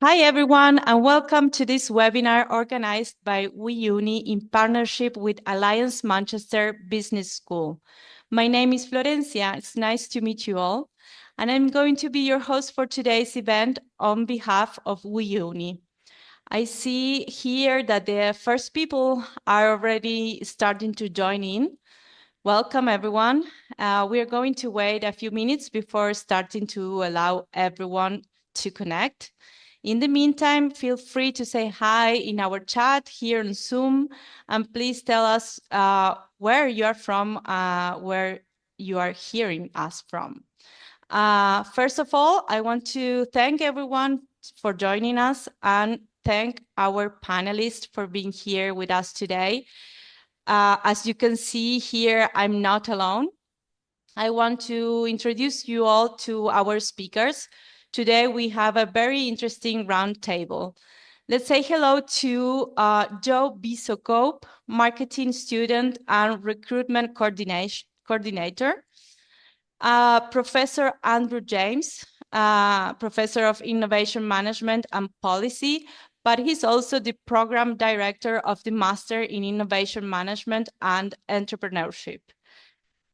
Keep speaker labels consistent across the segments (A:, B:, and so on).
A: Hi, everyone, and welcome to this webinar organized by WeUni in partnership with Alliance Manchester Business School. My name is Florencia. It's nice to meet you all. And I'm going to be your host for today's event on behalf of WeUni. I see here that the first people are already starting to join in. Welcome, everyone. We are going to wait a few minutes before starting to allow everyone to connect. In the meantime, feel free to say hi in our chat here on Zoom, and please tell us where you are from, where you are hearing us from. First of all, I want to thank everyone for joining us and thank our panelists for being here with us today. As you can see here, I'm not alone. I want to introduce you all to our speakers. Today, we have a very interesting roundtable. Let's say hello to Joe Bisocope, marketing student and recruitment coordinator. Professor Andrew James, Professor of Innovation Management and Policy, but he's also the Program Director of the Master in Innovation Management and Entrepreneurship.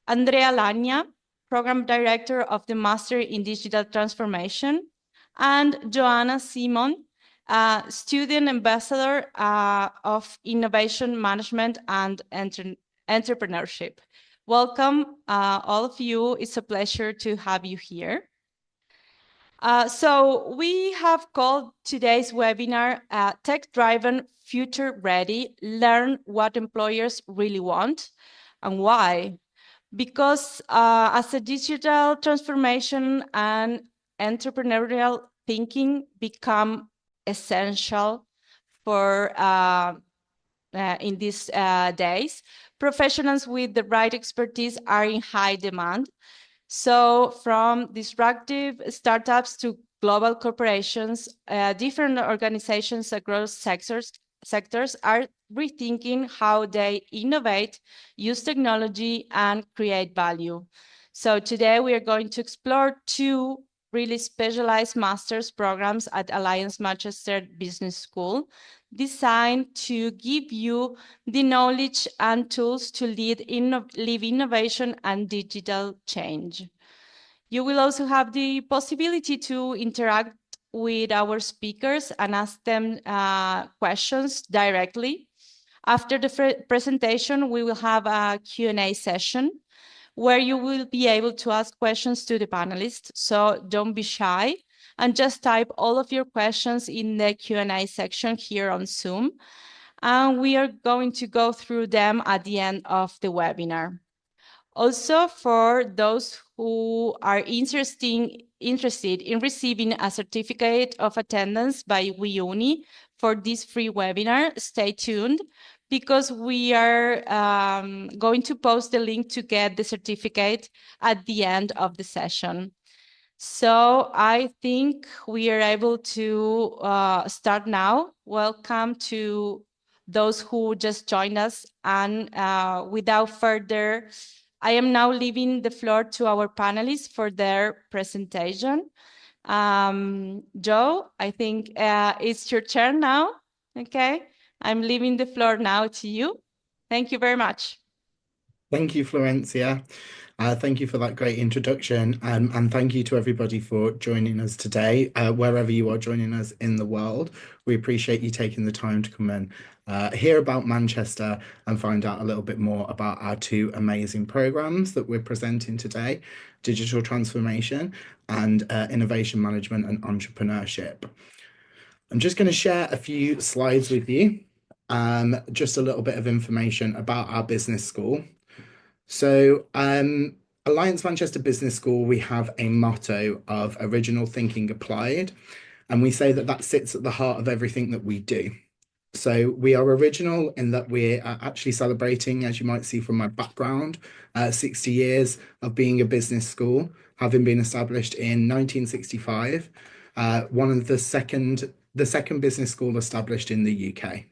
A: Andrea Lagna, Program Director of the Master in Digital Transformation, and Joanna Simon, Student Ambassador of Innovation Management and Entrepreneurship. Welcome, all of you. It's a pleasure to have you here. So we have called today's webinar Tech-Driven Future Ready, Learn What Employers Really Want and Why. Because as a digital transformation and entrepreneurial thinking become essential for in these days, professionals with the right expertise are in high demand. So from disruptive startups to global corporations, different organizations across sectors are rethinking how they innovate, use technology, and create value. So today we are going to explore two really specialized master's programs at Alliance Manchester Business School, designed to give you the knowledge and tools to lead innovation and digital change. You will also have the possibility to interact with our speakers and ask them questions directly. After the presentation, we will have a Q&A session where you will be able to ask questions to the panelists. So don't be shy and just type all of your questions in the Q&A section here on Zoom. And we are going to go through them at the end of the webinar. Also, for those who are interested in receiving a certificate of attendance by WeUni for this free webinar, stay tuned because we are going to post the link to get the certificate at the end of the session. So I think we are able to start now. Welcome to those who just joined us. And without further, I am now leaving the floor to our panelists for their presentation. Joe, I think it's your turn now. Okay, I'm leaving the floor now to you. Thank you very much.
B: Thank you, Florencia. Thank you for that great introduction, and thank you to everybody for joining us today, wherever you are joining us in the world. We appreciate you taking the time to come and hear about Manchester and find out a little bit more about our two amazing programs that we're presenting today, Digital Transformation and Innovation Management and Entrepreneurship. I'm just going to share a few slides with you, just a little bit of information about our business school. So Alliance Manchester Business School, we have a motto of original thinking applied, and we say that that sits at the heart of everything that we do. So we are original in that we're actually celebrating, as you might see from my background, 60 years of being a business school, having been established in 1965, one of the second business school established in the UK.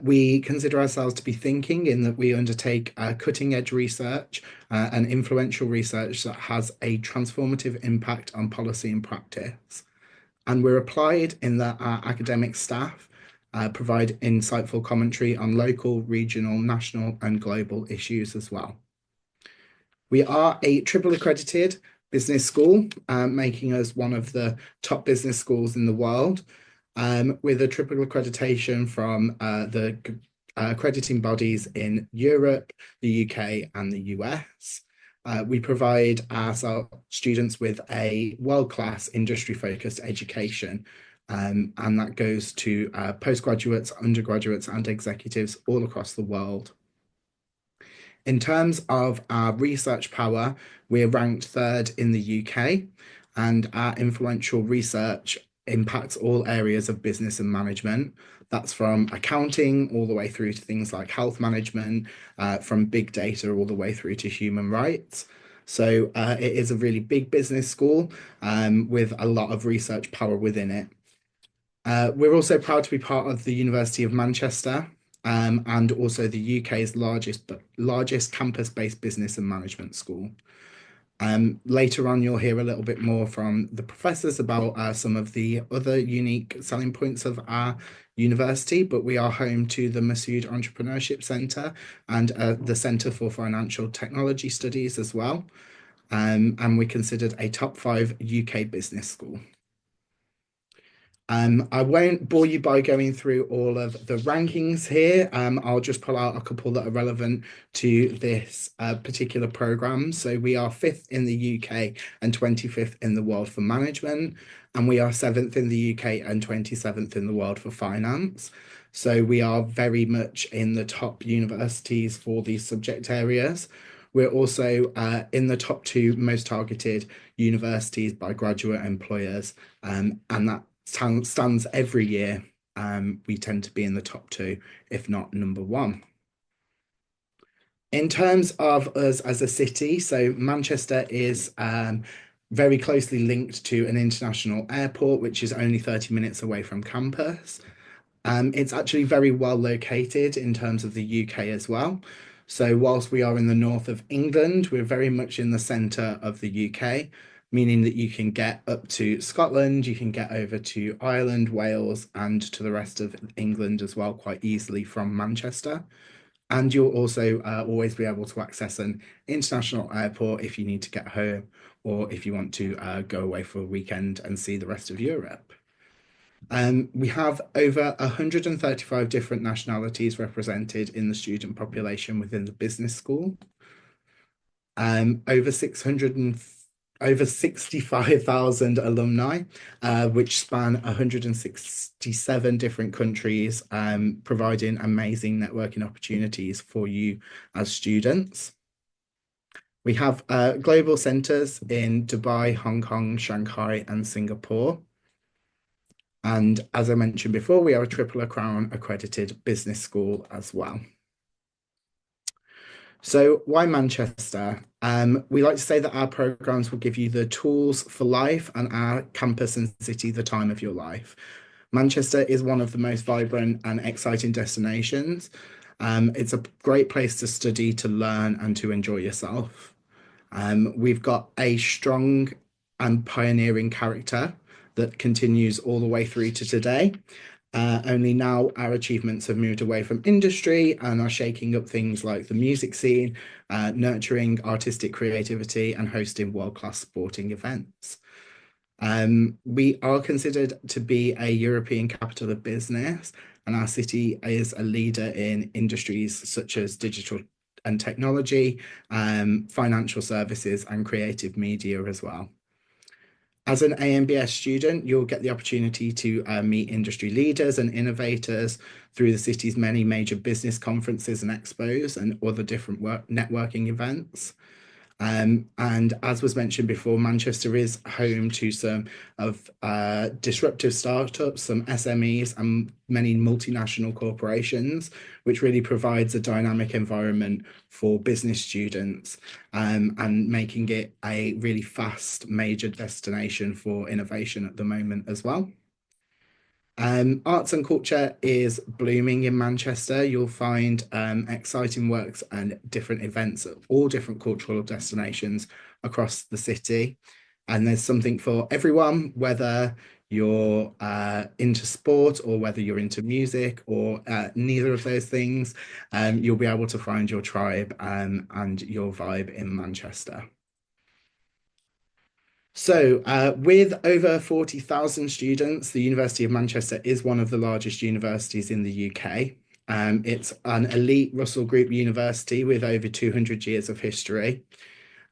B: We consider ourselves to be thinking in that we undertake cutting edge research and influential research that has a transformative impact on policy and practice. And we're applied in that our academic staff provide insightful commentary on local, regional, national, and global issues as well. We are a triple accredited business school, making us one of the top business schools in the world, with a triple accreditation from the accrediting bodies in Europe, the UK, and the US. We provide our students with a world-class industry-focused education, and that goes to postgraduates, undergraduates, and executives all across the world. In terms of our research power, we're ranked third in the UK, and our influential research impacts all areas of business and management. That's from accounting all the way through to things like health management, from big data all the way through to human rights. So it is a really big business school with a lot of research power within it. We're also proud to be part of the University of Manchester, and also the UK's largest campus-based business and management school. Later on, you'll hear a little bit more from the professors about some of the other unique selling points of our university, but we are home to the Masood Entrepreneurship Centre and the Centre for Financial Technology Studies as well. And we're considered a top 5 UK business school. I won't bore you by going through all of the rankings here. I'll just pull out a couple that are relevant to this particular program. So we are 5th in the UK and 25th in the world for management, and we are 7th in the UK and 27th in the world for finance. So we are very much in the top universities for these subject areas. We're also in the top 2 most targeted universities by graduate employers, and that stands every year. We tend to be in the top 2, if not number 1. In terms of us as a city, so Manchester is very closely linked to an international airport, which is only 30 minutes away from campus. It's actually very well located in terms of the UK as well. So whilst we are in the north of England, we're very much in the centre of the UK, meaning that you can get up to Scotland, you can get over to Ireland, Wales, and to the rest of England as well quite easily from Manchester. And you'll also always be able to access an international airport if you need to get home or if you want to go away for a weekend and see the rest of Europe. We have over 135 different nationalities represented in the student population within the business school. Over 65,000 alumni, which span 167 different countries, providing amazing networking opportunities for you as students. We have global centres in Dubai, Hong Kong, Shanghai, and Singapore. And as I mentioned before, we are a Triple Crown accredited business school as well. So why Manchester? We like to say that our programs will give you the tools for life and our campus and city the time of your life. Manchester is one of the most vibrant and exciting destinations. It's a great place to study, to learn, and to enjoy yourself. We've got a strong and pioneering character that continues all the way through to today. Only now our achievements have moved away from industry and are shaking up things like the music scene, nurturing artistic creativity and hosting world-class sporting events. We are considered to be a European capital of business, and our city is a leader in industries such as digital and technology, financial services, and creative media as well. As an AMBS student, you'll get the opportunity to meet industry leaders and innovators through the city's many major business conferences and expos and other different networking events. And as was mentioned before, Manchester is home to some of disruptive startups, some SMEs, and many multinational corporations, which really provides a dynamic environment for business students, and making it a really fast major destination for innovation at the moment as well. Arts and culture is blooming in Manchester. You'll find exciting works and different events at all different cultural destinations across the city. And there's something for everyone, whether you're into sport or whether you're into music or neither of those things, you'll be able to find your tribe and your vibe in Manchester. So, with over 40,000 students, the University of Manchester is one of the largest universities in the UK. It's an elite Russell Group university with over 200 years of history.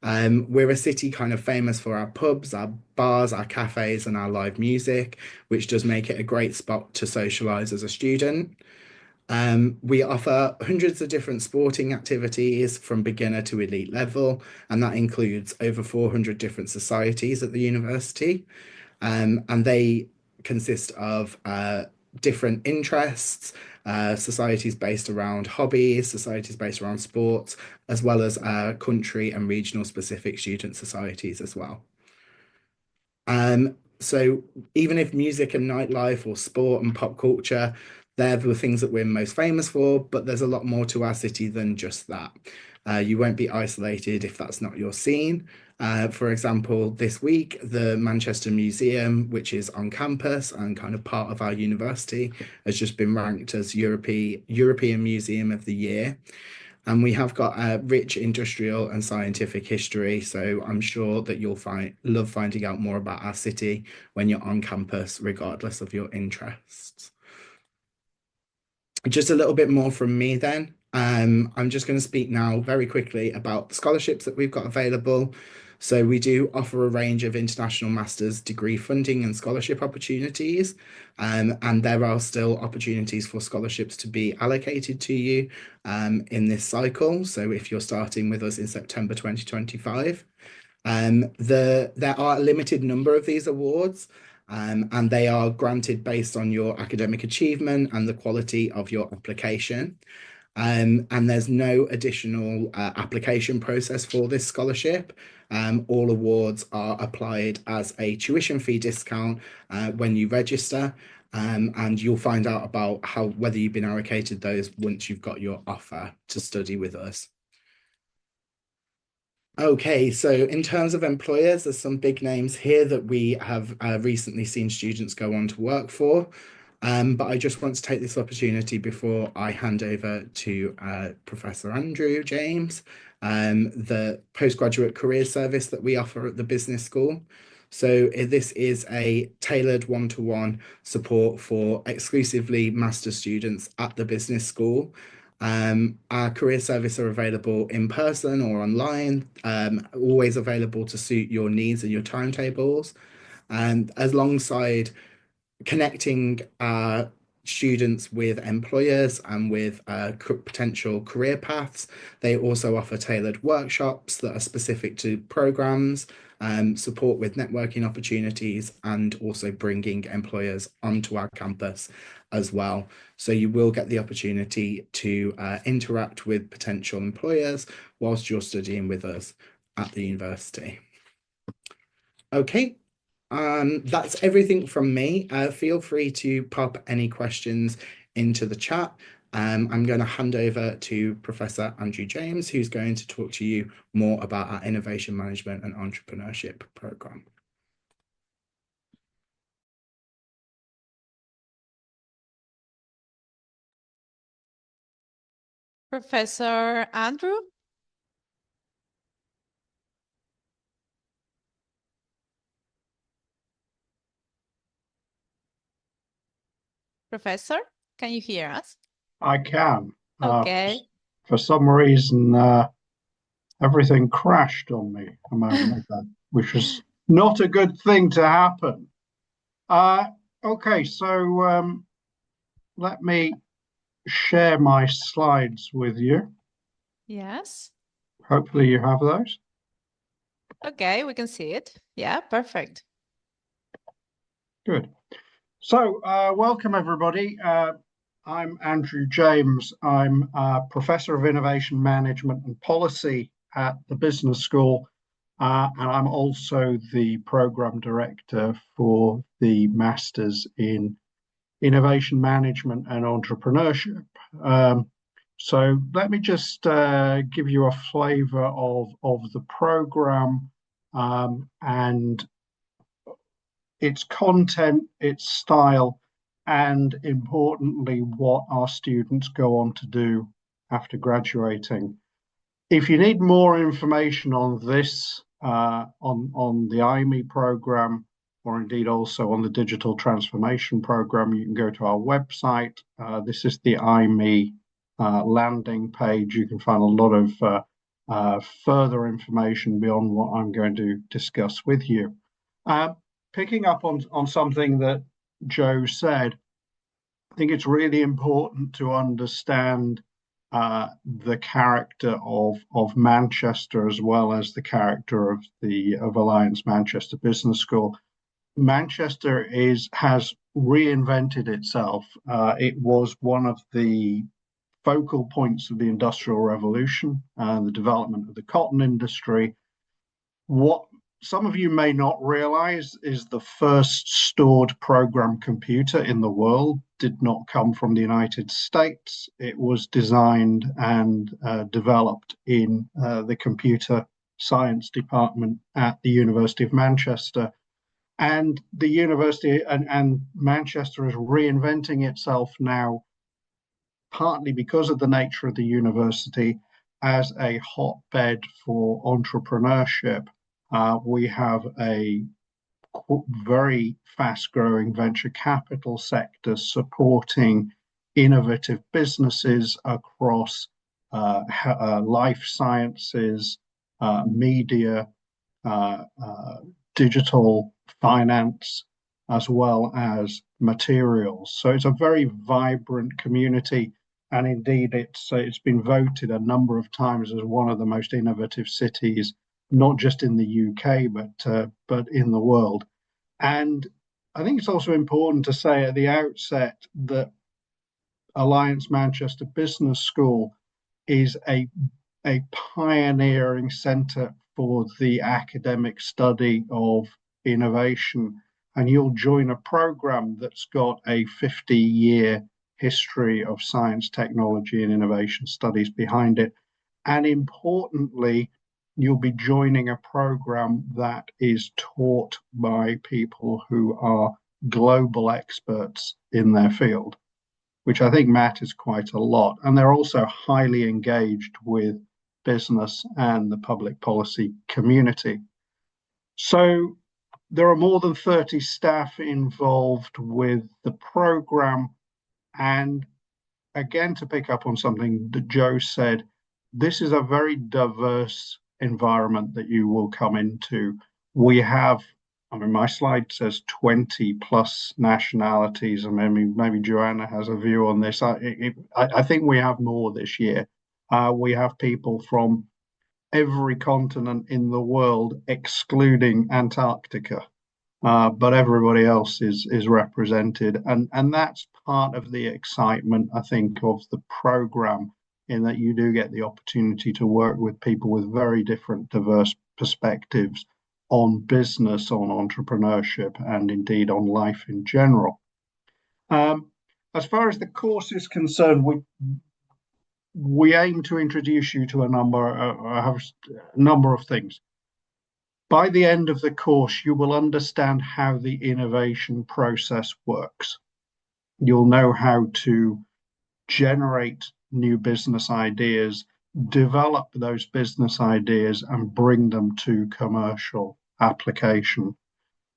B: We're a city kind of famous for our pubs, our bars, our cafes, and our live music, which does make it a great spot to socialise as a student. We offer hundreds of different sporting activities from beginner to elite level, and that includes over 400 different societies at the university. And they consist of different interests, societies based around hobbies, societies based around sports, as well as country and regional specific student societies as well. So even if music and nightlife or sport and pop culture, they're the things that we're most famous for, but there's a lot more to our city than just that. You won't be isolated if that's not your scene. For example, this week, the Manchester Museum, which is on campus and kind of part of our university, has just been ranked as European Museum of the Year. And we have got a rich industrial and scientific history, so I'm sure that you'll love finding out more about our city when you're on campus, regardless of your interests. Just a little bit more from me then. I'm just going to speak now very quickly about the scholarships that we've got available. So we do offer a range of international master's degree funding and scholarship opportunities, and there are still opportunities for scholarships to be allocated to you in this cycle. So if you're starting with us in September 2025, there are a limited number of these awards, and they are granted based on your academic achievement and the quality of your application. And there's no additional application process for this scholarship. All awards are applied as a tuition fee discount when you register, and you'll find out about whether you've been allocated those once you've got your offer to study with us. Okay, so in terms of employers, there's some big names here that we have recently seen students go on to work for. But I just want to take this opportunity before I hand over to Professor Andrew James, the postgraduate career service that we offer at the business school. So this is a tailored one-to-one support for exclusively master students at the business school. Our career service are available in person or online, always available to suit your needs and your timetables. And alongside connecting students with employers and with potential career paths, they also offer tailored workshops that are specific to programs, support with networking opportunities, and also bringing employers onto our campus as well. So you will get the opportunity to interact with potential employers whilst you're studying with us at the university. Okay. That's everything from me. Feel free to pop any questions into the chat. I'm going to hand over to Professor Andrew James, who's going to talk to you more about our innovation management and entrepreneurship program.
A: Professor Andrew? Professor, can you hear us?
C: I can.
A: Okay.
C: For some reason, everything crashed on me a moment ago, which was not a good thing to happen. Okay, so let me share my slides with you.
A: Yes.
C: Hopefully you have those.
A: Okay, we can see it. Yeah, perfect.
C: Good. So welcome everybody. I'm Andrew James. I'm a Professor of Innovation Management and Policy at the Business School, and I'm also the Program Director for the Masters in Innovation Management and Entrepreneurship. So let me just give you a flavour of the program and its content, its style, and importantly, what our students go on to do after graduating. If you need more information on this, on the IME program, or indeed also on the Digital Transformation program, you can go to our website. This is the IME landing page. You can find a lot of further information beyond what I'm going to discuss with you. Picking up on something that Joe said, I think it's really important to understand the character of Manchester, as well as the character of Alliance Manchester Business School. Manchester has reinvented itself. It was one of the focal points of the Industrial Revolution and the development of the cotton industry. What some of you may not realize is the first stored program computer in the world did not come from the United States. It was designed and developed in the computer science department at the University of Manchester. And the university and Manchester is reinventing itself now, partly because of the nature of the university, as a hotbed for entrepreneurship. We have a very fast-growing venture capital sector supporting innovative businesses across life sciences, media, digital finance, as well as materials. So it's a very vibrant community, and indeed it's been voted a number of times as one of the most innovative cities, not just in the UK, but in the world. And I think it's also important to say at the outset that Alliance Manchester Business School is a pioneering centre for the academic study of innovation. And you'll join a programme that's got a 50-year history of science, technology, and innovation studies behind it. And importantly, you'll be joining a program that is taught by people who are global experts in their field, which I think matters quite a lot. And they're also highly engaged with business and the public policy community. So there are more than 30 staff involved with the program. And again, to pick up on something that Joe said, this is a very diverse environment that you will come into. We have, I mean, my slide says 20 plus nationalities, and maybe Joanna has a view on this. I think we have more this year. We have people from every continent in the world, excluding Antarctica, but everybody else is represented, and that's part of the excitement, I think, of the program, in that you do get the opportunity to work with people with very different, diverse perspectives on business, on entrepreneurship, and indeed on life in general. As far as the course is concerned, we aim to introduce you to a number of things. By the end of the course, you will understand how the innovation process works. You'll know how to generate new business ideas, develop those business ideas, and bring them to commercial application.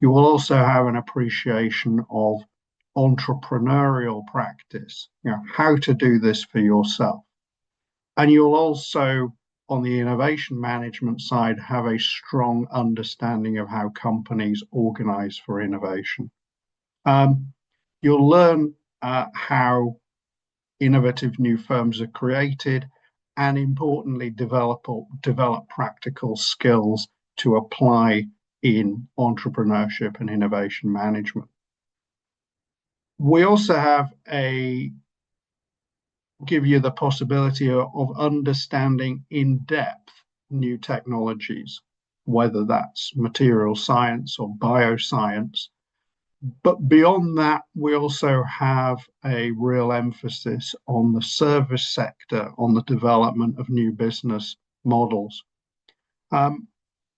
C: You will also have an appreciation of entrepreneurial practice, how to do this for yourself. And you'll also, on the innovation management side, have a strong understanding of how companies organize for innovation. You'll learn how innovative new firms are created, and importantly, develop practical skills to apply in entrepreneurship and innovation management. We also give you the possibility of understanding in depth new technologies, whether that's material science or bioscience. But beyond that, we also have a real emphasis on the service sector, on the development of new business models.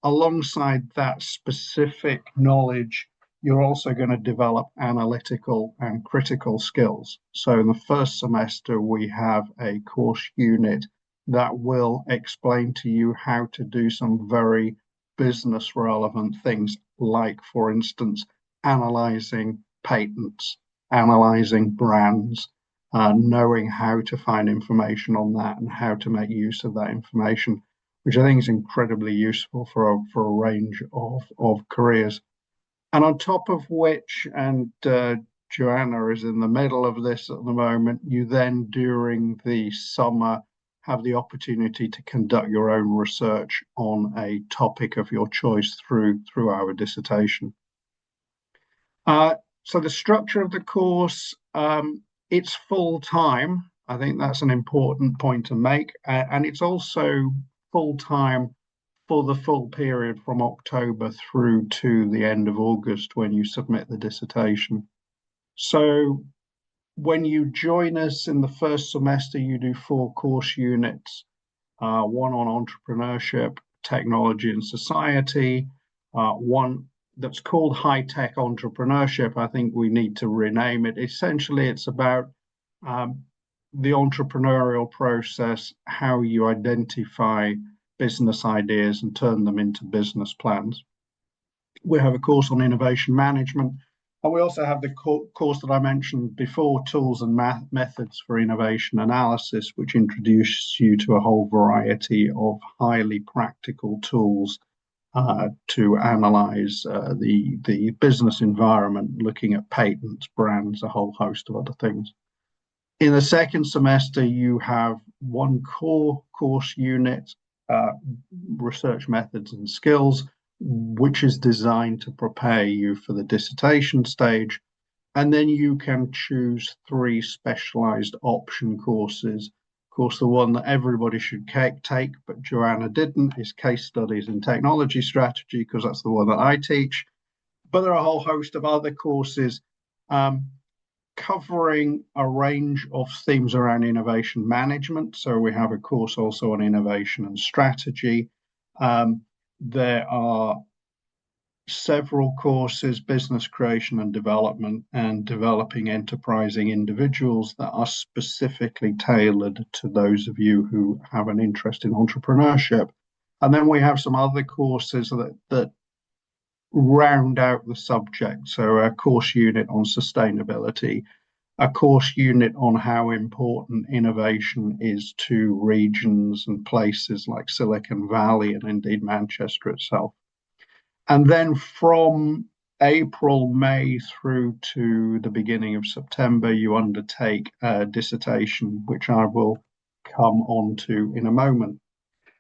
C: Alongside that specific knowledge, you're also going to develop analytical and critical skills. So in the first semester, we have a course unit that will explain to you how to do some very business relevant things, like, for instance, analyzing patents, analyzing brands, knowing how to find information on that and how to make use of that information, which I think is incredibly useful for a range of careers. And on top of which, and Joanna is in the middle of this at the moment, you then during the summer have the opportunity to conduct your own research on a topic of your choice through our dissertation. So the structure of the course, it's full time. I think that's an important point to make. And it's also full time for the full period from October through to the end of August when you submit the dissertation. So when you join us in the first semester, you do 4 course units, one on entrepreneurship, technology and society, one that's called high-tech entrepreneurship. I think we need to rename it. Essentially, it's about the entrepreneurial process, how you identify business ideas and turn them into business plans. We have a course on innovation management, and we also have the course that I mentioned before, tools and methods for innovation analysis, which introduces you to a whole variety of highly practical tools to analyze the business environment, looking at patents, brands, a whole host of other things. In the second semester, you have one core course unit, research methods and skills, which is designed to prepare you for the dissertation stage. And then you can choose 3 specialized option courses. Of course, the one that everybody should take, but Joanna didn't, is case studies in technology strategy, because that's the one that I teach. But there are a whole host of other courses covering a range of themes around innovation management. So we have a course also on innovation and strategy. There are several courses, business creation and development, and developing enterprising individuals, that are specifically tailored to those of you who have an interest in entrepreneurship. And then we have some other courses that round out the subject. So a course unit on sustainability, a course unit on how important innovation is to regions and places like Silicon Valley and indeed Manchester itself. And then from April, May through to the beginning of September, you undertake a dissertation, which I will come on to in a moment. I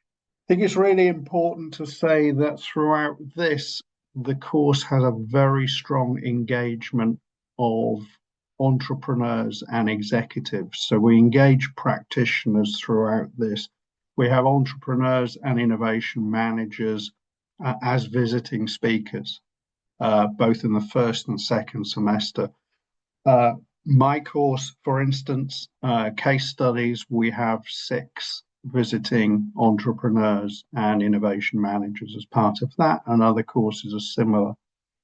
C: think it's really important to say that throughout this, the course has a very strong engagement of entrepreneurs and executives. So we engage practitioners throughout this. We have entrepreneurs and innovation managers as visiting speakers, both in the first and second semester. My course, for instance, case studies, we have 6 visiting entrepreneurs and innovation managers as part of that, and other courses are similar.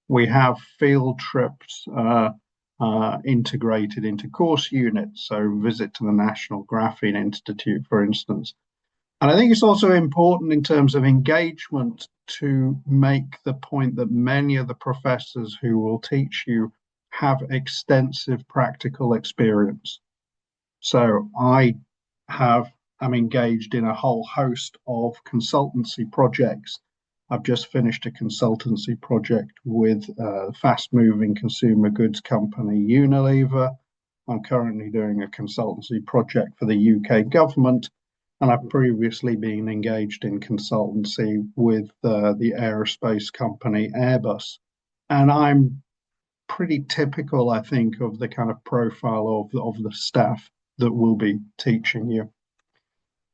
C: We have field trips integrated into course units, so visit to the National Graphene Institute, for instance. And I think it's also important in terms of engagement to make the point that many of the professors who will teach you have extensive practical experience. So I am engaged in a whole host of consultancy projects. I've just finished a consultancy project with a fast-moving consumer goods company, Unilever. I'm currently doing a consultancy project for the UK government, and I've previously been engaged in consultancy with the aerospace company Airbus. And I'm pretty typical, I think, of the kind of profile of the staff that will be teaching you.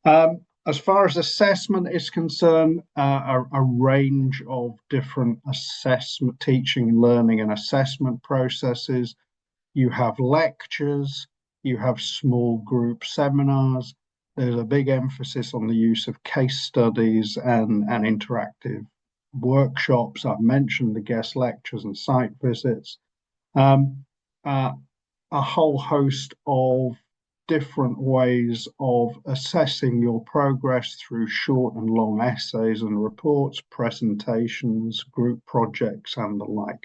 C: As far as assessment is concerned, a range of different assessment, teaching, learning, and assessment processes. You have lectures, you have small group seminars. There's a big emphasis on the use of case studies and interactive workshops. I've mentioned the guest lectures and site visits. A whole host of different ways of assessing your progress through short and long essays and reports, presentations, group projects, and the like.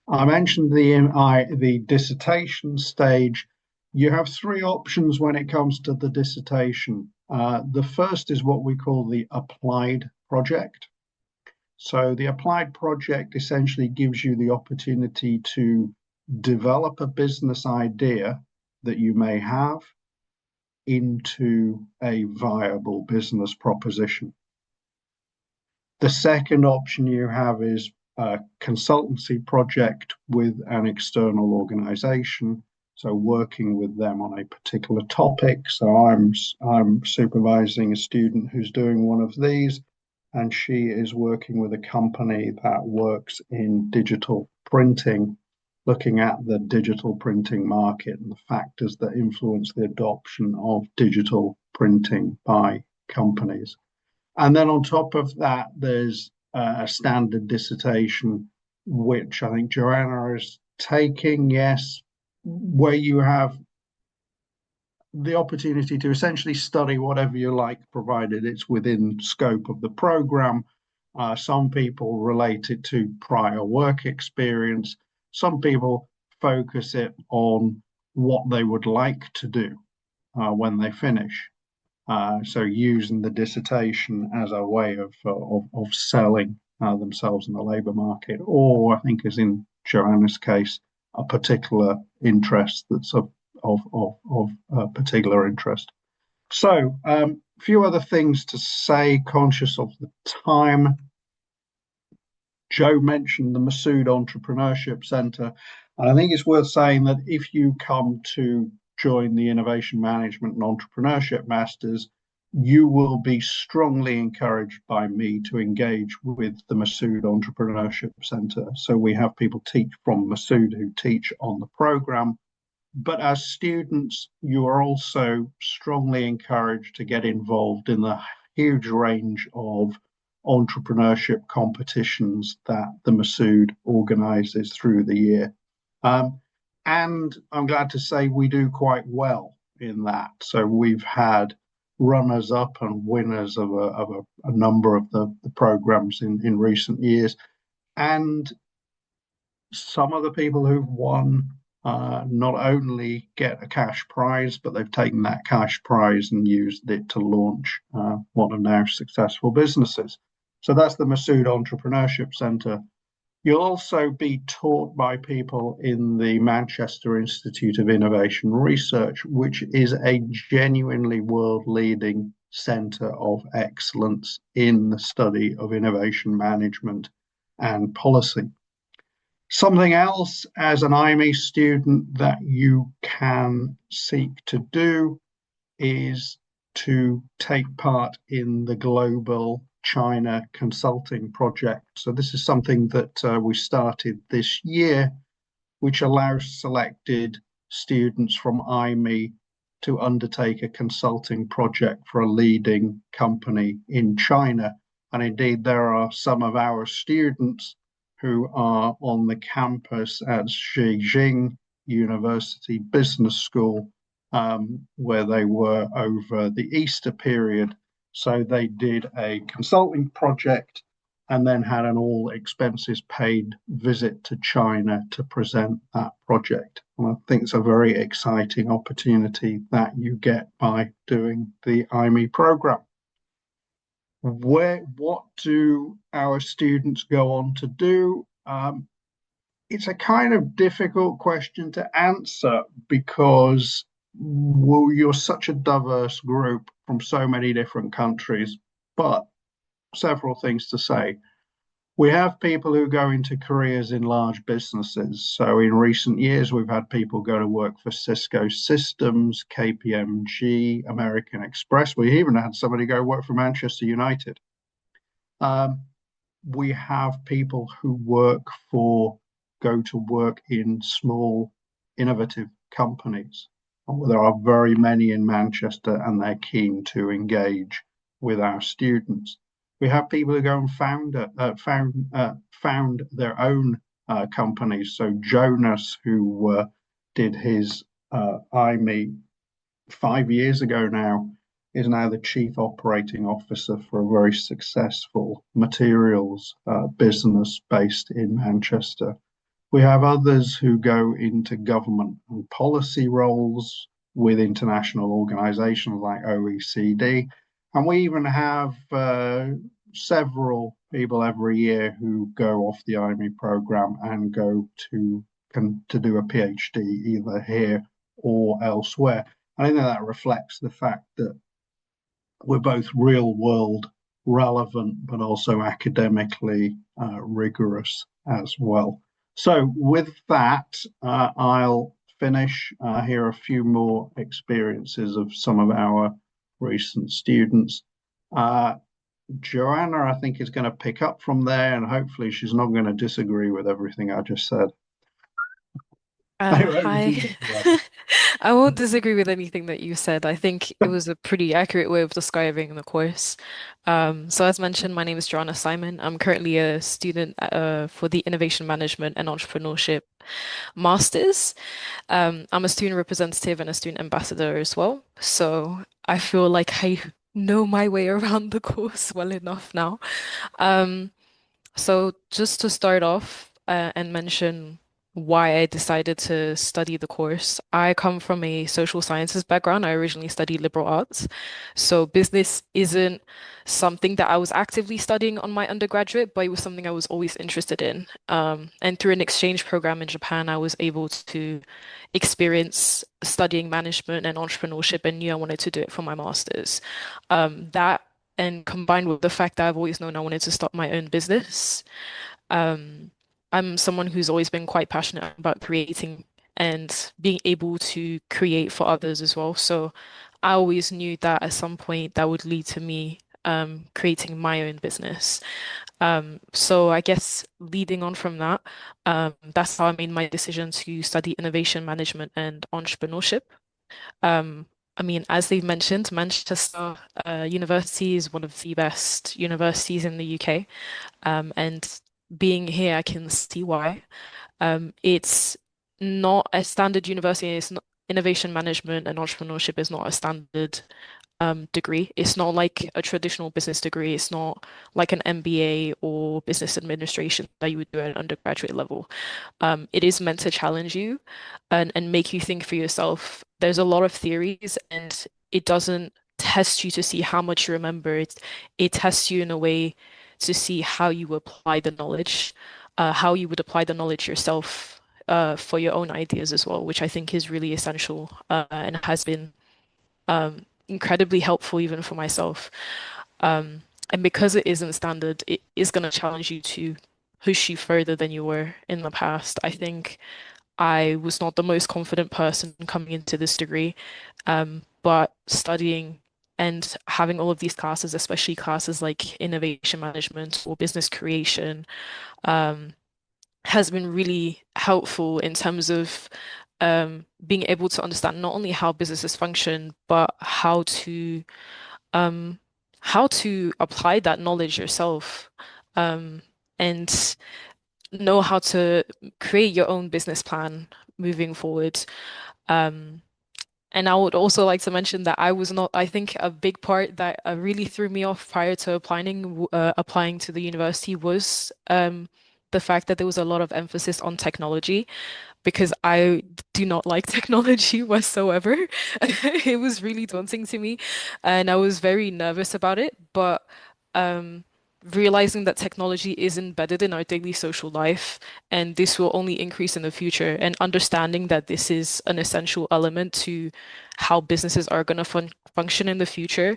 C: I mentioned the dissertation stage. You have three options when it comes to the dissertation. The first is what we call the applied project. So the applied project essentially gives you the opportunity to develop a business idea that you may have into a viable business proposition. The second option you have is a consultancy project with an external organization, so working with them on a particular topic. So I'm supervising a student who's doing one of these, and she is working with a company that works in digital printing, looking at the digital printing market and the factors that influence the adoption of digital printing by companies. And then on top of that, there's a standard dissertation, which I think Joanna is taking, yes, where you have the opportunity to essentially study whatever you like, provided it's within scope of the program. Some people relate it to prior work experience. Some people focus it on what they would like to do when they finish. So using the dissertation as a way of selling themselves in the labour market, or I think as in Joanna's case, a particular interest that's of particular interest. So a few other things to say, conscious of the time. Joe mentioned the Masood Entrepreneurship Centre, and I think it's worth saying that if you come to join the Innovation Management and Entrepreneurship Masters, you will be strongly encouraged by me to engage with the Masood Entrepreneurship Centre. So we have people teach from Masood who teach on the programme. But as students, you are also strongly encouraged to get involved in the huge range of entrepreneurship competitions that the Masood organises through the year. And I'm glad to say we do quite well in that. So we've had runners up and winners of a number of the programs in recent years. And some of the people who've won not only get a cash prize, but they've taken that cash prize and used it to launch what are now successful businesses. So that's the Masood Entrepreneurship Centre. You'll also be taught by people in the Manchester Institute of Innovation Research, which is a genuinely world-leading centre of excellence in the study of innovation management and policy. Something else as an IME student that you can seek to do is to take part in the Global China Consulting Project. So this is something that we started this year, which allows selected students from IME to undertake a consulting project for a leading company in China. And indeed, there are some of our students who are on the campus at Zhejiang University Business School, where they were over the Easter period. So they did a consulting project and then had an all expenses paid visit to China to present that project. And I think it's a very exciting opportunity that you get by doing the IME program. What do our students go on to do? It's a kind of difficult question to answer because you're such a diverse group from so many different countries, but several things to say. We have people who go into careers in large businesses. So in recent years, we've had people go to work for Cisco Systems, KPMG, American Express. We even had somebody go work for Manchester United. We have people who go to work in small, innovative companies. There are very many in Manchester, and they're keen to engage with our students. We have people who go and found their own companies. So Jonas, who did his IME 5 years ago now, is now the chief operating officer for a very successful materials business based in Manchester. We have others who go into government and policy roles with international organizations like OECD. And we even have several people every year who go off the IME program and go to do a PhD either here or elsewhere. I think that reflects the fact that we're both real world relevant, but also academically rigorous as well. So with that, I'll finish. Here are a few more experiences of some of our recent students. Joanna, I think, is going to pick up from there, and hopefully she's not going to disagree with everything I just said.
D: Hi. I won't disagree with anything that you said. I think it was a pretty accurate way of describing the course. So as mentioned, my name is Joanna Simon. I'm currently a student for the Innovation Management and Entrepreneurship Masters. I'm a student representative and a student ambassador as well. So I feel like I know my way around the course well enough now. So just to start off and mention why I decided to study the course, I come from a social sciences background. I originally studied liberal arts. So business isn't something that I was actively studying on my undergraduate, but it was something I was always interested in. And through an exchange program in Japan, I was able to experience studying management and entrepreneurship and knew I wanted to do it for my master's. That and combined with the fact that I've always known I wanted to start my own business, um, I'm someone who's always been quite passionate about creating and being able to create for others as well. So I always knew that at some point that would lead to me creating my own business. So I guess leading on from that, that's how I made my decision to study innovation management and entrepreneurship. Um, I mean, as they've mentioned, Manchester University is one of the best universities in the UK. And being here, I can see why. It's not a standard university. It's not, innovation management and entrepreneurship is not a standard degree. It's not like a traditional business degree. It's not like an MBA or business administration that you would do at an undergraduate level. It is meant to challenge you and make you think for yourself. There's a lot of theories, and it doesn't test you to see how much you remember. It tests you in a way to see how you apply the knowledge, how you would apply the knowledge yourself for your own ideas as well, which I think is really essential and has been incredibly helpful even for myself. And because it isn't standard, it is going to challenge you to push you further than you were in the past. I think I was not the most confident person coming into this degree, but studying and having all of these classes, especially classes like innovation management or business creation, um, has been really helpful in terms of being able to understand not only how businesses function, but um, how to apply that knowledge yourself, and know how to create your own business plan moving forward. Um, and I would also like to mention that I was not, I think a big part that really threw me off prior to applying to the university was the fact that there was a lot of emphasis on technology because I do not like technology whatsoever. It was really daunting to me, and I was very nervous about it. But um, realizing that technology is embedded in our daily social life, and this will only increase in the future, and understanding that this is an essential element to how businesses are going to function in the future,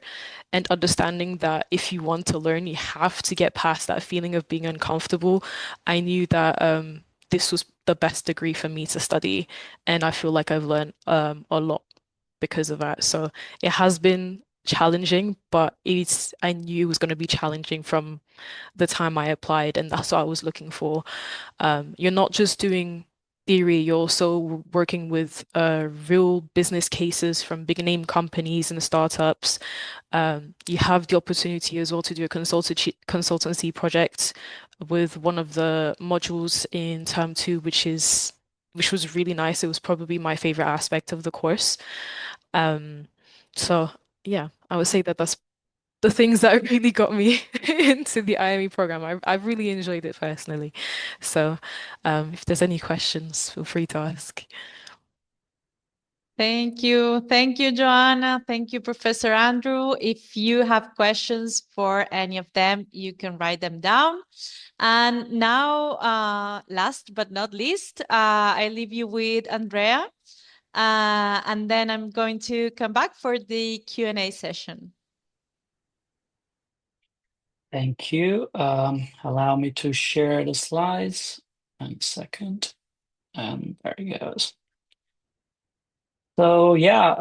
D: and understanding that if you want to learn, you have to get past that feeling of being uncomfortable. I knew that this was the best degree for me to study, and I feel like I've learned a lot because of that. So it has been challenging, but I knew it was going to be challenging from the time I applied, and that's what I was looking for. You're not just doing theory, you're also working with real business cases from big name companies and startups. You have the opportunity as well to do a consultancy project with one of the modules in term two, which was really nice. It was probably my favorite aspect of the course. So yeah, I would say that that's the things that really got me into the IME program. I've really enjoyed it personally. So if there's any questions, feel free to ask.
A: Thank you. Thank you, Joanna. Thank you, Professor Andrew. If you have questions for any of them, you can write them down. And now, last but not least, I leave you with Andrea. And then I'm going to come back for the Q&A session.
E: Thank you. Allow me to share the slides. 1 second. And there it goes. So yeah,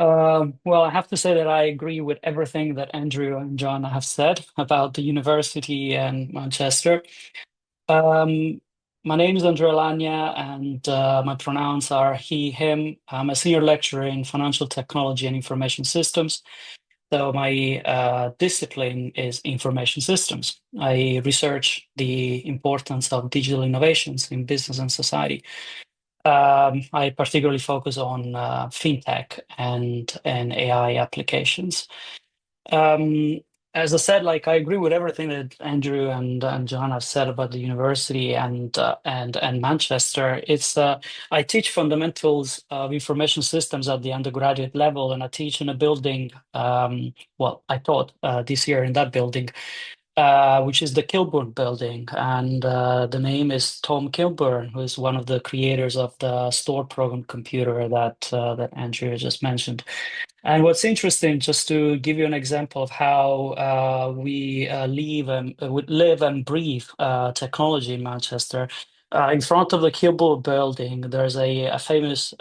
E: well, I have to say that I agree with everything that Andrew and John have said about the university and Manchester. My name is Andrea Lagna, and my pronouns are he, him. I'm a senior lecturer in financial technology and information systems. So my discipline is information systems. I research the importance of digital innovations in business and society. I particularly focus on fintech and AI applications. As I said, like I agree with everything that Andrew and John have said about the university and Manchester. It's I teach fundamentals of information systems at the undergraduate level, and I teach in a building. Well, I taught this year in that building, which is the Kilburn building, and the name is Tom Kilburn, who is one of the creators of the store program computer that Andrew just mentioned. And what's interesting, just to give you an example of how we live and breathe technology in Manchester. In front of the Kilburn building, there's a famous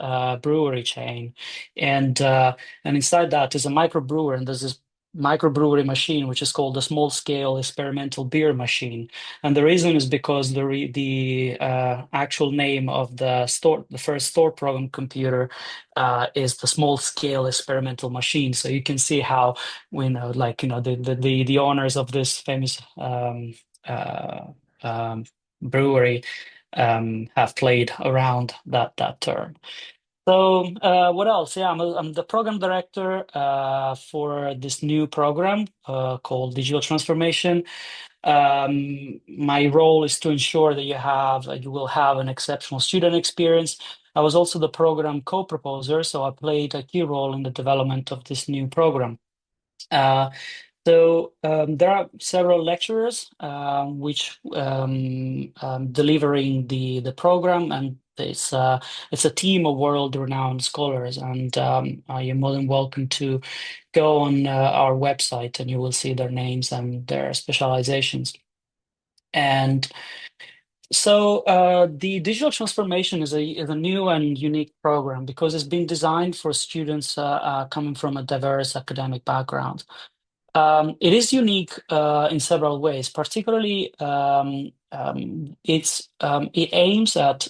E: brewery chain, and inside that is a microbrewer, and there's this microbrewery machine, which is called the small scale experimental beer machine. And the reason is because the actual name of the first store program computer is the small scale experimental machine. So you can see how the owners of this famous brewery have played around that term. So what else? Yeah, I'm the program director for this new program called Digital Transformation. My role is to ensure that you will have an exceptional student experience. I was also the program co-proposer, so I played a key role in the development of this new program. So there are several lecturers which delivering the program, and it's a team of world-renowned scholars, and you're more than welcome to go on our website, and you will see their names and their specializations. And so the digital transformation is a new and unique program because it's been designed for students coming from a diverse academic background. It is unique in several ways. Particularly, it aims at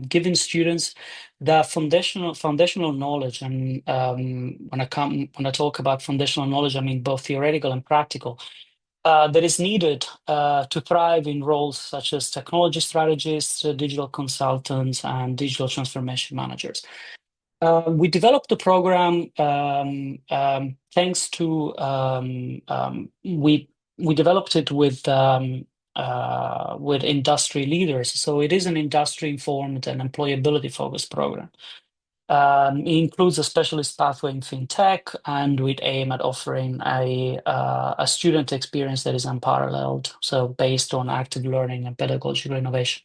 E: giving students the foundational knowledge. And when I talk about foundational knowledge, I mean both theoretical and practical. That is needed to thrive in roles such as technology strategists, digital consultants, and digital transformation managers. We developed the program thanks to we developed it with industry leaders. So it is an industry-informed and employability-focused program. It includes a specialist pathway in fintech, and we aim at offering a student experience that is unparalleled. So based on active learning and pedagogical innovation.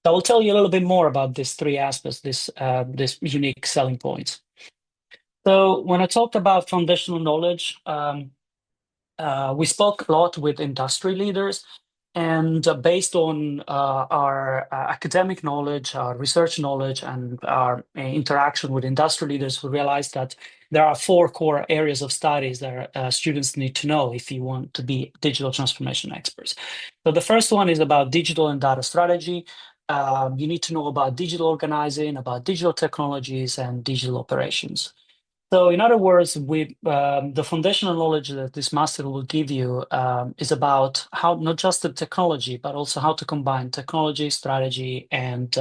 E: I will tell you a little bit more about these three aspects, this unique selling points. So when I talked about foundational knowledge, we spoke a lot with industry leaders, and based on our academic knowledge, our research knowledge, and our interaction with industry leaders, we realized that there are 4 core areas of studies that students need to know if you want to be digital transformation experts. So the first one is about digital and data strategy. you need to know about digital organizing, about digital technologies, and digital operations. So in other words, the foundational knowledge that this master will give you is about how not just the technology, but also how to combine technology, strategy, and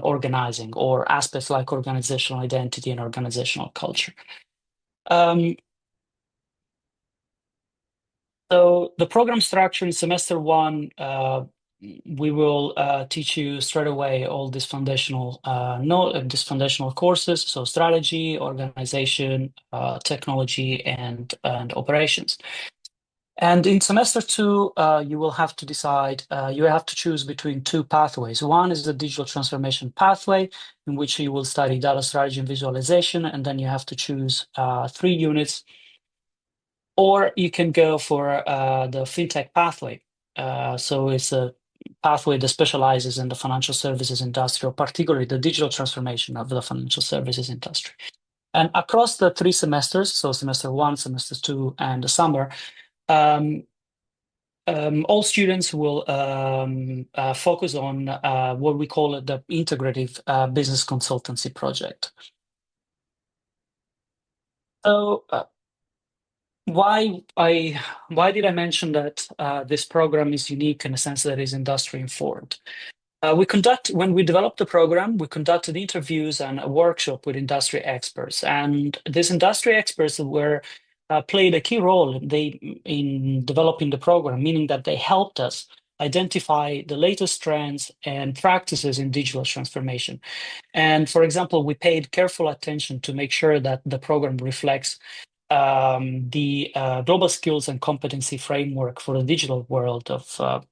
E: organizing, or aspects like organizational identity and organizational culture. So the program structure in semester one, we will teach you straight away all these foundational courses, so strategy, organization, technology, and operations. And in semester two, you will have to decide, you have to choose between two pathways. One is the digital transformation pathway, in which you will study data strategy and visualization, and then you have to choose 3 units. Or you can go for the fintech pathway. So it's a pathway that specializes in the financial services industry, or particularly the digital transformation of the financial services industry. And across the 3 semesters, so semester 1, semester 2, and the summer, all students will focus on what we call the integrative business consultancy project. So why did I mention that this program is unique in the sense that it is industry informed? When we developed the program, we conducted interviews and a workshop with industry experts, and these industry experts played a key role in developing the program, meaning that they helped us identify the latest trends and practices in digital transformation. And for example, we paid careful attention to make sure that the program reflects the global skills and competency framework for the digital world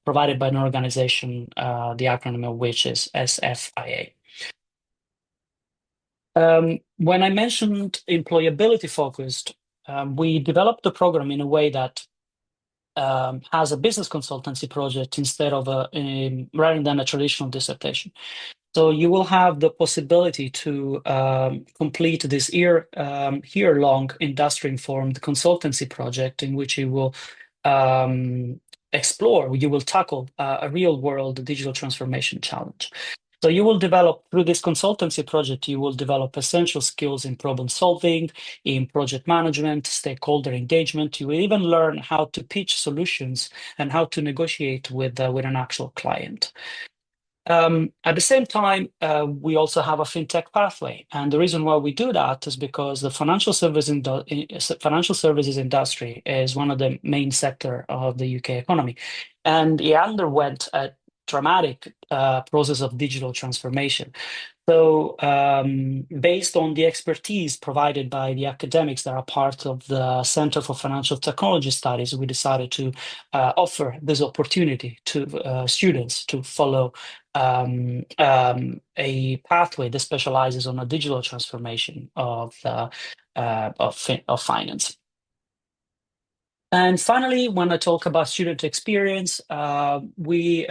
E: provided by an organization, the acronym of which is SFIA. When I mentioned employability focused, we developed the program in a way that has a business consultancy project instead of rather than a traditional dissertation. So you will have the possibility to complete this year-long industry-informed consultancy project, in which you will tackle a real-world digital transformation challenge. So you will develop, through this consultancy project, you will develop essential skills in problem solving, in project management, stakeholder engagement. You will even learn how to pitch solutions and how to negotiate with an actual client. At the same time, we also have a fintech pathway, and the reason why we do that is because the financial services industry is one of the main sector of the UK economy, and it underwent a dramatic process of digital transformation. So, based on the expertise provided by the academics that are part of the Center for Financial Technology Studies, we decided to offer this opportunity to students to follow a pathway that specializes on a digital transformation of finance. And finally, when I talk about student experience, we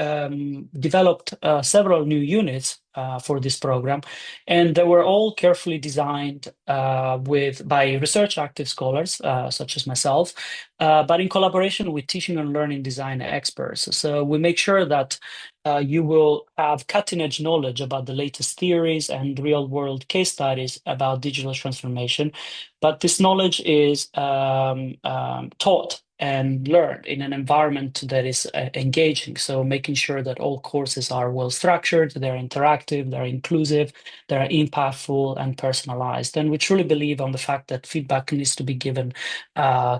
E: developed several new units for this program, and they were all carefully designed by research active scholars such as myself, but in collaboration with teaching and learning design experts. So we make sure that you will have cutting-edge knowledge about the latest theories and real-world case studies about digital transformation, but this knowledge is taught and learned in an environment that is engaging. So making sure that all courses are well structured, they're interactive, they're inclusive, they're impactful and personalized. And we truly believe on the fact that feedback needs to be given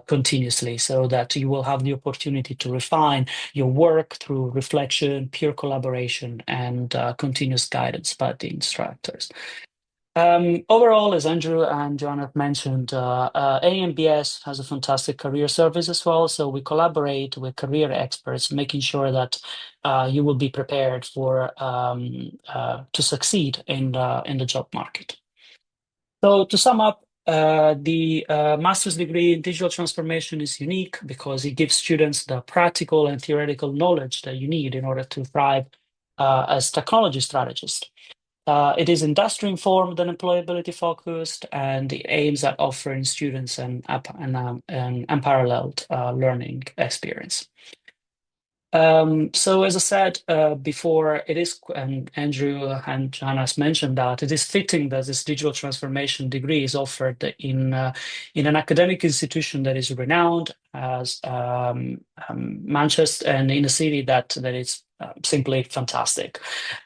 E: continuously, so that you will have the opportunity to refine your work through reflection, peer collaboration, and continuous guidance by the instructors. Overall, as Andrew and John have mentioned, AMBS has a fantastic career service as well. So we collaborate with career experts, making sure that you will be prepared to succeed in the job market. So to sum up, the master's degree in digital transformation is unique because it gives students the practical and theoretical knowledge that you need in order to thrive as technology strategists. It is industry informed and employability focused, and it aims at offering students an unparalleled learning experience. So as I said before, it is, and Andrew and Joanna has mentioned that it is fitting that this digital transformation degree is offered in an academic institution that is renowned as Manchester, and in a city that is simply fantastic.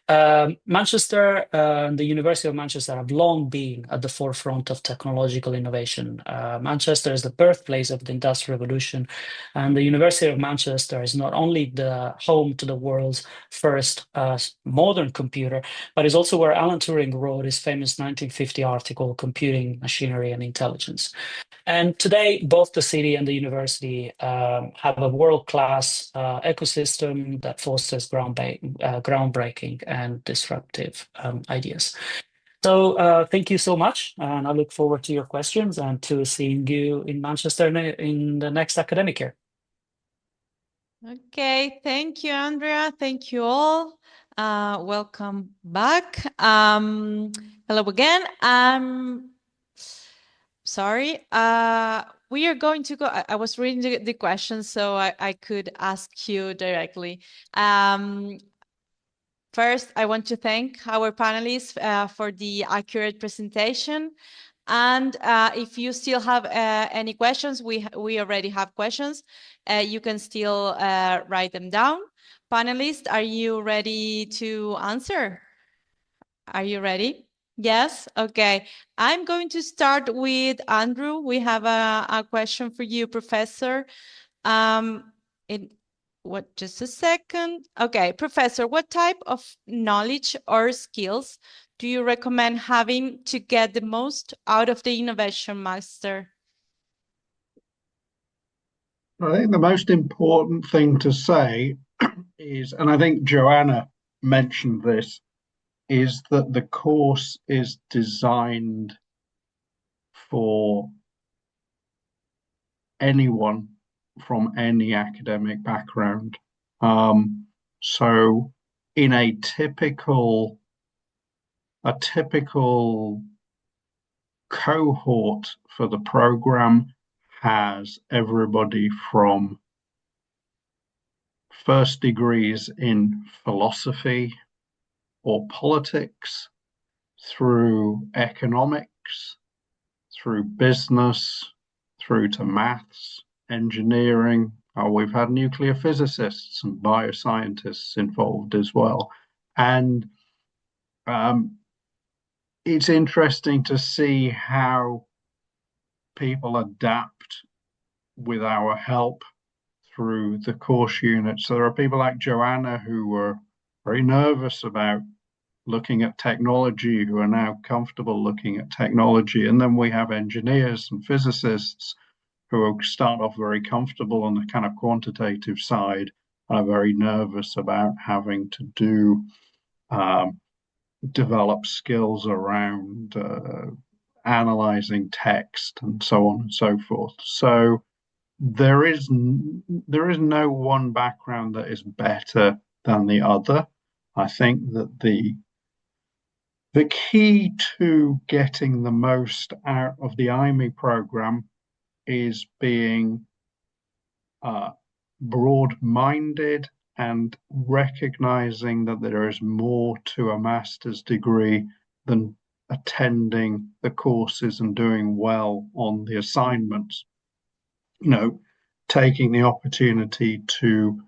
E: Manchester, the University of Manchester have long been at the forefront of technological innovation. Manchester is the birthplace of the Industrial Revolution, and the University of Manchester is not only the home to the world's first modern computer, but is also where Alan Turing wrote his famous 1950 article, Computing, Machinery, and Intelligence. And today, both the city and the university have a world-class ecosystem that fosters groundbreaking and disruptive ideas. So thank you so much, and I look forward to your questions and to seeing you in Manchester in the next academic year.
A: Okay, thank you, Andrea. Thank you all. Welcome back. Hello again. Sorry. We are going to go. I was reading the questions, so I could ask you directly. First, I want to thank our panelists for the accurate presentation. And if you still have any questions, we already have questions. You can still write them down. Panelists, are you ready to answer? Are you ready? Yes? Okay. I'm going to start with Andrew. We have a question for you, Professor. Just a second. Okay, Professor, what type of knowledge or skills do you recommend having to get the most out of the Innovation Master?
C: I think the most important thing to say is, and I think Joanna mentioned this, is that the course is designed for anyone from any academic background. So in a typical cohort for the program has everybody from first degrees in philosophy or politics, through economics, through business, through to maths, engineering. We've had nuclear physicists and bioscientists involved as well. And it's interesting to see how people adapt with our help through the course unit. So there are people like Joanna who were very nervous about looking at technology, who are now comfortable looking at technology. And then we have engineers and physicists who start off very comfortable on the kind of quantitative side, are very nervous about having to develop skills around analyzing text and so on and so forth. So there is no one background that is better than the other. I think that the key to getting the most out of the IME program is being broad-minded and recognizing that there is more to a master's degree than attending the courses and doing well on the assignments. Taking the opportunity to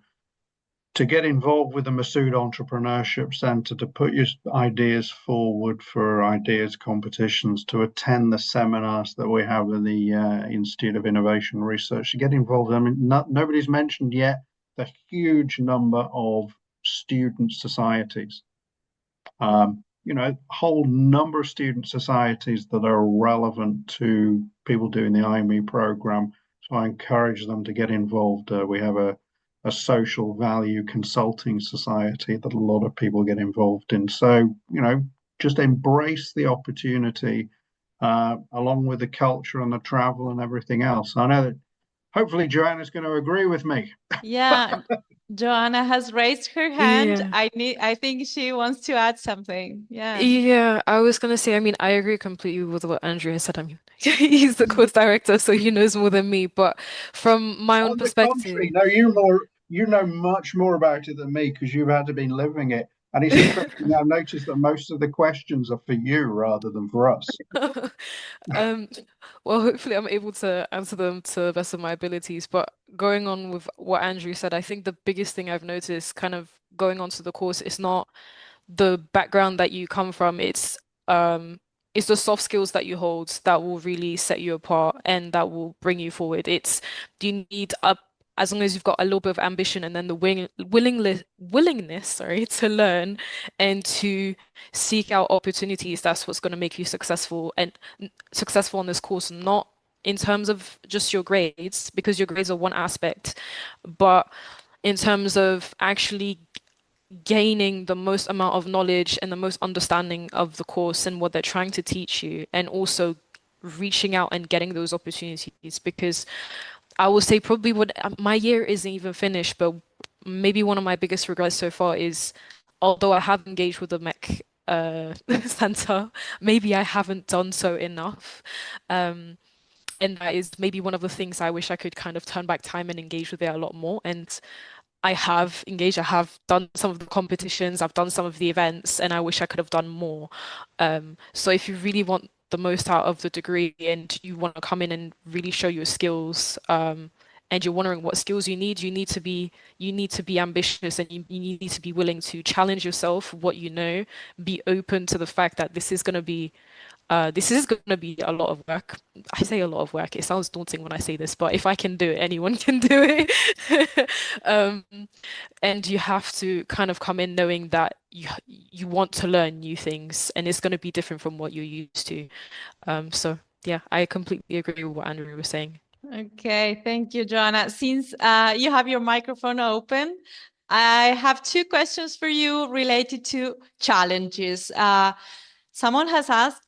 C: get involved with the Masood Entrepreneurship Centre, to put your ideas forward for ideas competitions, to attend the seminars that we have in the Institute of Innovation Research, to get involved. I mean, nobody's mentioned yet the huge number of student societies. Whole number of student societies that are relevant to people doing the IME program. So I encourage them to get involved. We have a social value consulting society that a lot of people get involved in. So, just embrace the opportunity along with the culture and the travel and everything else. I know that hopefully Joanna's going to agree with me.
A: Yeah, Joanna has raised her hand.
D: Yeah.
A: I think she wants to add something. Yeah.
D: Yeah, I was gonna say, I mean, I agree completely with what Andrew has said. I mean, he's the course director, so he knows more than me. But from my own
C: On the
D: perspective,
C: contrary, no, you're more you know much more about it than me because you've had to been living it. And it's interesting. I've noticed that most of the questions are for you rather than for us.
D: Um, well, hopefully I'm able to answer them to the best of my abilities. But going on with what Andrew said, I think the biggest thing I've noticed kind of going onto the course is not the background that you come from. Um it's the soft skills that you hold that will really set you apart and that will bring you forward. It's you need up as long as you've got a little bit of ambition and then the willingness, sorry, to learn and to seek out opportunities, that's what's going to make you successful and successful on this course, not in terms of just your grades, because your grades are one aspect, but in terms of actually gaining the most amount of knowledge and the most understanding of the course and what they're trying to teach you, and also reaching out and getting those opportunities. Because I will say probably what my year isn't even finished, but maybe one of my biggest regrets so far is although I have engaged with the MEC center, maybe I haven't done so enough. Um, and that is maybe one of the things I wish I could kind of turn back time and engage with it a lot more. And I have engaged, I have done some of the competitions, I've done some of the events, and I wish I could have done more. So if you really want the most out of the degree and you want to come in and really show your skills, and you're wondering what skills you need to be ambitious and you need to be willing to challenge yourself, what you know, be open to the fact that this is going to be a lot of work. I say a lot of work. It sounds daunting when I say this, but if I can do it, anyone can do it. Um, and you have to kind of come in knowing that you want to learn new things, and it's going to be different from what you're used to. So yeah, I completely agree with what Andrew was saying.
A: Okay, thank you, Joanna. Since you have your microphone open, I have two questions for you related to challenges. Someone has asked,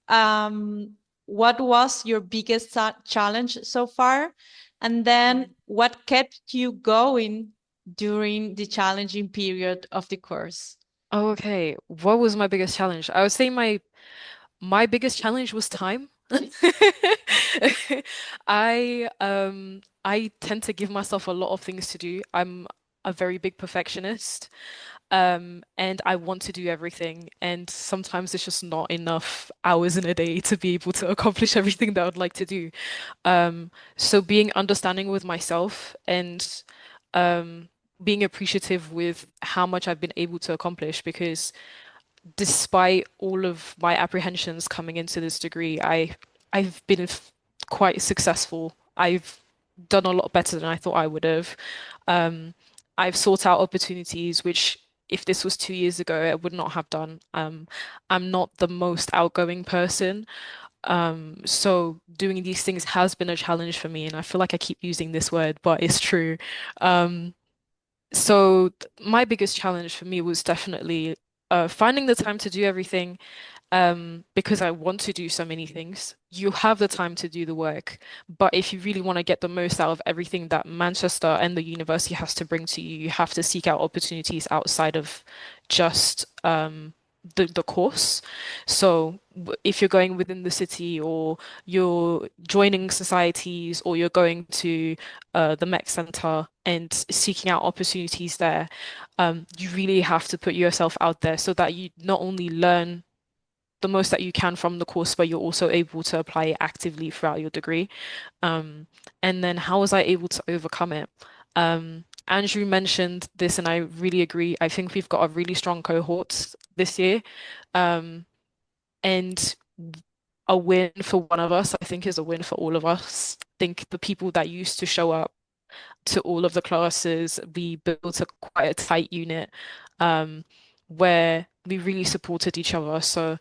A: what was your biggest challenge so far? And then what kept you going during the challenging period of the course?
D: Okay, what was my biggest challenge? I would say my biggest challenge was time. I tend to give myself a lot of things to do. I'm a very big perfectionist. And I want to do everything. And sometimes it's just not enough hours in a day to be able to accomplish everything that I'd like to do. So being understanding with myself and um being appreciative with how much I've been able to accomplish, because despite all of my apprehensions coming into this degree, I've been quite successful. I've done a lot better than I thought I would have. Um, I've sought out opportunities which, if this was 2 years ago, I would not have done. I'm not the most outgoing person. So doing these things has been a challenge for me, and I feel like I keep using this word, but it's true. Um, my biggest challenge for me was definitely finding the time to do everything, because I want to do so many things. You have the time to do the work, but if you really want to get the most out of everything that Manchester and the university has to bring to you, you have to seek out opportunities outside of just the course. So if you're going within the city, or you're joining societies, or you're going to the MEC Center and seeking out opportunities there, you really have to put yourself out there so that you not only learn the most that you can from the course, but you're also able to apply it actively throughout your degree. Um, and then how was I able to overcome it? Andrew mentioned this, and I really agree. I think we've got a really strong cohort this year. Um, and a win for one of us, I think, is a win for all of us. I think the people that used to show up to all of the classes, we built a quite a tight unit, where we really supported each other. So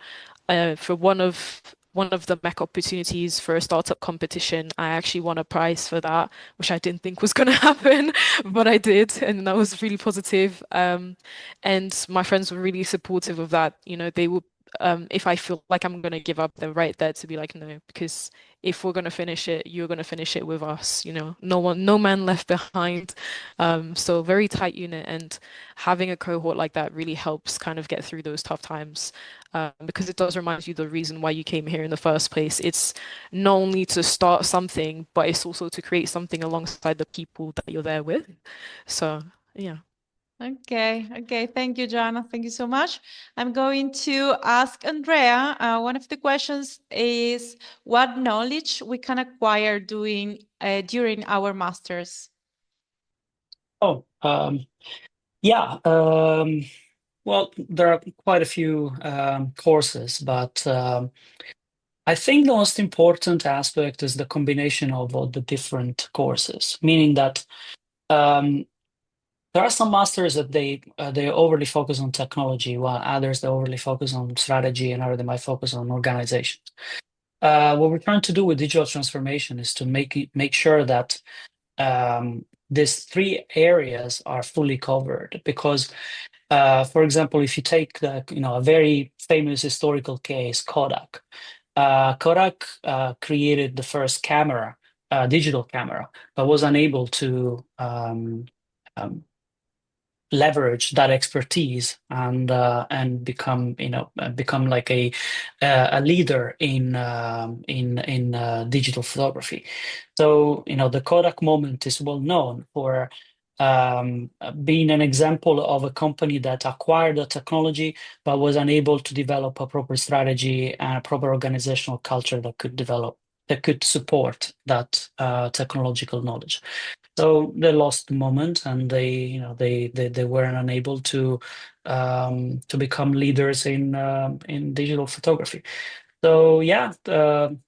D: for one of the MEC opportunities for a startup competition, I actually won a prize for that, which I didn't think was going to happen, but I did, and that was really positive. And my friends were really supportive of that. You know, they would, if I feel like I'm going to give up, they're right there to be like, no, because if we're going to finish it, you're going to finish it with us. You know, no man left behind. So very tight unit, and having a cohort like that really helps kind of get through those tough times, because it does remind you the reason why you came here in the first place. It's not only to start something, but it's also to create something alongside the people that you're there with. So Yeah.
A: Okay. Thank you, Joanna. Thank you so much. I'm going to ask Andrea. One of the questions is what knowledge we can acquire during our masters.
E: Oh, yeah. Well, there are quite a few courses, but I think the most important aspect is the combination of all the different courses, meaning that there are some masters that they overly focus on technology, while others they overly focus on strategy, and others they might focus on organization. What we're trying to do with digital transformation is to make sure that these three areas are fully covered. Because, for example, if you take a very famous historical case, Kodak. Kodak created the first camera, digital camera, but was unable to um, leverage that expertise and become like a leader in digital photography. So the Kodak moment is well known for being an example of a company that acquired the technology but was unable to develop a proper strategy and a proper organizational culture that could support that technological knowledge. So they lost the moment, and they weren't unable to become leaders in digital photography. So yeah,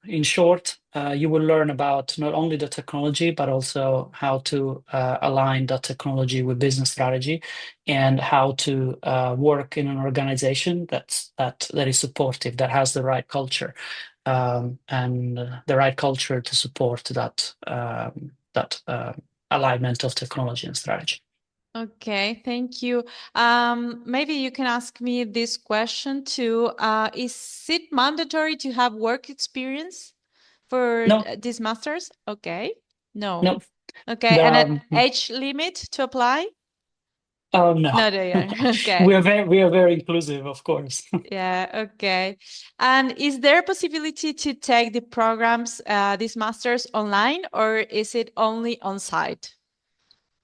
E: in short, you will learn about not only the technology but also how to align that technology with business strategy, and how to work in an organization that is supportive, that has the right culture, and the right culture to support that alignment of technology and strategy.
A: Okay, thank you. Maybe you can ask me this question too. Is it mandatory to have work experience for
E: No,
A: these masters? Okay, no.
E: no,
A: Okay,
E: there
A: and
E: are.
A: an age limit to apply?
E: Oh no,
A: No, they are. Okay.
E: we are very inclusive, of course.
A: Yeah, okay. And is there a possibility to take the programs, these masters online, or is it only on site?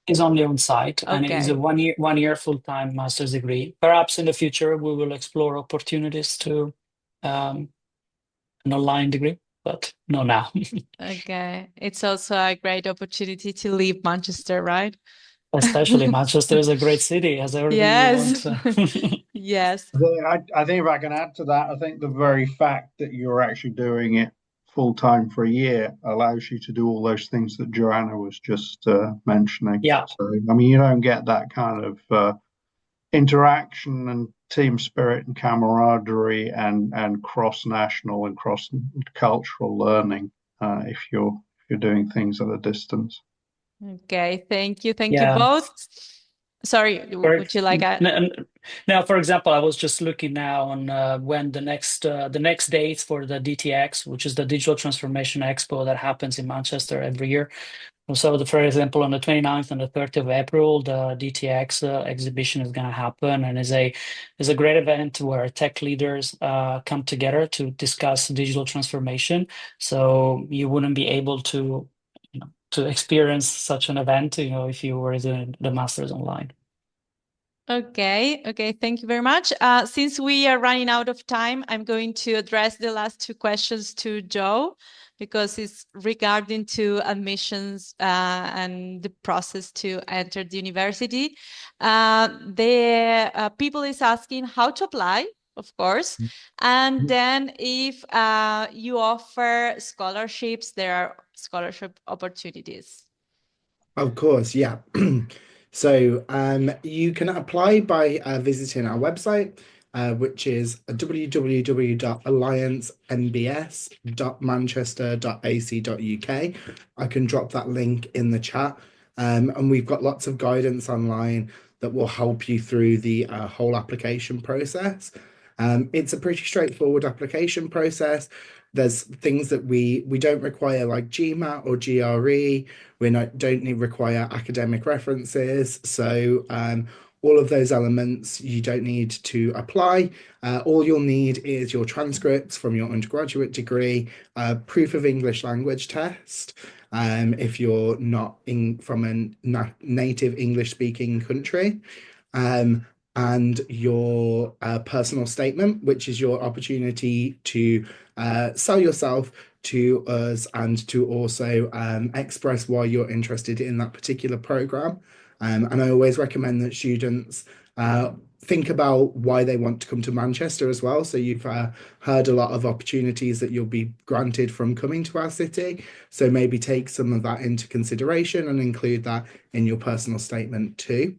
E: Is only on site, and it is a
A: Okay.
E: 1 year full-time master's degree. Perhaps in the future we will explore opportunities to an online degree, but no now.
A: Okay. It's also a great opportunity to leave Manchester, right?
E: Especially Manchester is a great city, has everything you want.
A: Yes. Yes.
C: I think if I can add to that, I think the very fact that you're actually doing it full time for a year allows you to do all those things that Joanna was just mentioning.
E: Yeah,
C: So, I mean, you don't get that kind of interaction and team spirit and camaraderie and cross-national and cross-cultural learning if you're doing things at a distance.
A: Okay. Thank you. Thank you
E: yeah.
A: both. Sorry,
E: For,
A: would you like
E: now, for example, I was just looking now on when the next dates for the DTX, which is the Digital Transformation Expo that happens in Manchester every year. So, for example, on the 29th and the 30th of April, the DTX exhibition is going to happen, and is a great event where tech leaders come together to discuss digital transformation. So you wouldn't be able to to experience such an event, if you were doing the masters online.
A: Okay, thank you very much. Since we are running out of time, I'm going to address the last two questions to Joe, because it's regarding to admissions and the process to enter the university. The people is asking how to apply, of course, and then if you offer scholarships, there are scholarship opportunities.
B: Of course, yeah. So you can apply by visiting our website, which is www.alliancembs.manchester.ac.uk. I can drop that link in the chat. And we've got lots of guidance online that will help you through the whole application process. It's a pretty straightforward application process. There's things that we don't require, like GMAT or GRE. We don't require academic references. So all of those elements, you don't need to apply. All you'll need is your transcripts from your undergraduate degree, proof of English language test, if you're not from a native English speaking country, and your personal statement, which is your opportunity to sell yourself to us and to also express why you're interested in that particular program. And I always recommend that students think about why they want to come to Manchester as well. So you've heard a lot of opportunities that you'll be granted from coming to our city. So maybe take some of that into consideration and include that in your personal statement too.